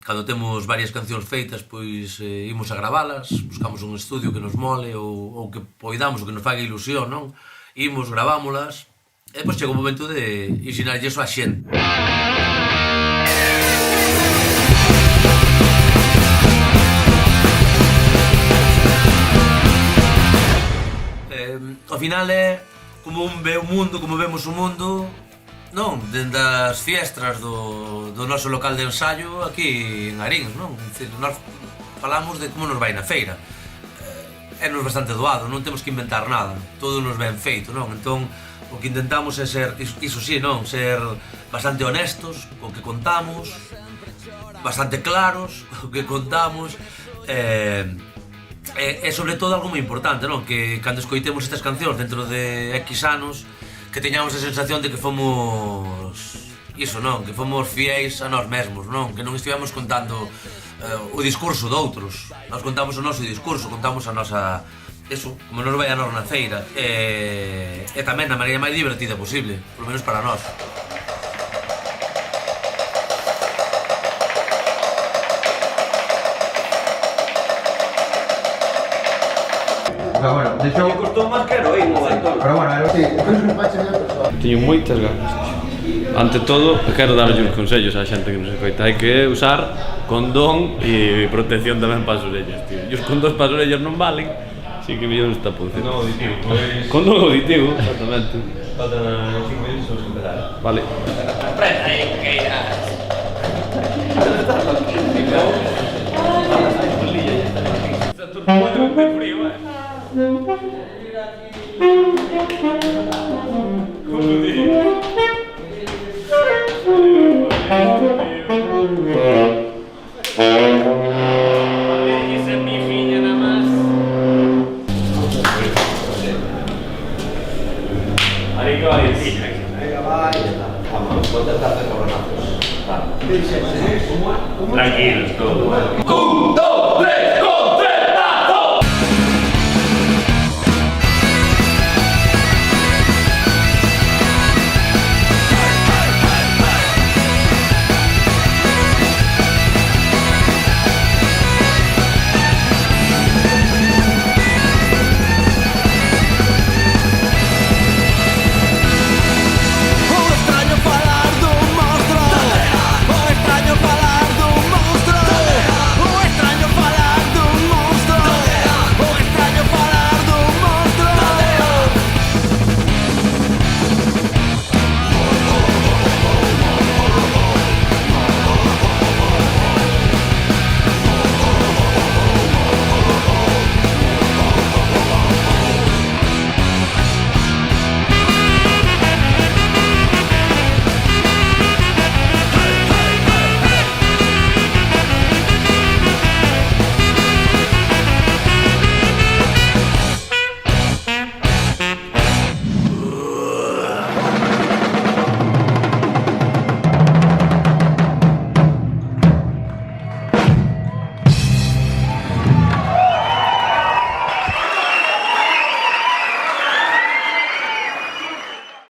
cando temos varias cancións feitas, pois imos a gravalas, buscamos un estudio que nos mole ou que poidamos, ou que nos faga ilusión, non? Imos, gravámolas, e depois chega o momento de ensinarlle iso á xente. Ao final é como un ve o mundo, como vemos o mundo, non? Dende as fiestras do noso local de ensayo aquí en Arins, non? Nós falamos de como nos vai na feira. É-nos bastante doado, non temos que inventar nada, todo nos ben feito, non? Entón, o que intentamos é ser, iso sí, non? Ser bastante honestos co que contamos, bastante claros co que contamos, e sobre todo algo moi importante, non? Que cando escoitemos estas cancións dentro de X anos, que teñamos a sensación de que fomos iso, non? Que fomos fiéis a nós mesmos, non? Que non estivemos contando o discurso de outros. Nós contamos o noso discurso, contamos a nosa... Eso, como nos vai a nós na feira, e tamén da maneira máis divertida posible, polo menos para nós. Pero bueno, de hecho... Me costou máis que heroín o baitón. Pero bueno, sí, depois nos vai chegar a persoa. Teño moitas ganas. Ante todo, quero darlle uns consellos á xente que nos escoita. Hai que usar condón e protección tamén para as orellas, tío. E os condóns para as orellas non valen, así que millón está punción. Condón auditivo, pois... Condón auditivo, exactamente. Faltan 5 minutos para empezar. Vale. Aprenda aí, que irás. Está todo muy frío, Como digo. Esa es mi filla nada más. Ahí que va a decir. Venga, va, ya está. Vamos, ponte a hacer coronazos. Tranquilos, todo. 1, 2, 3...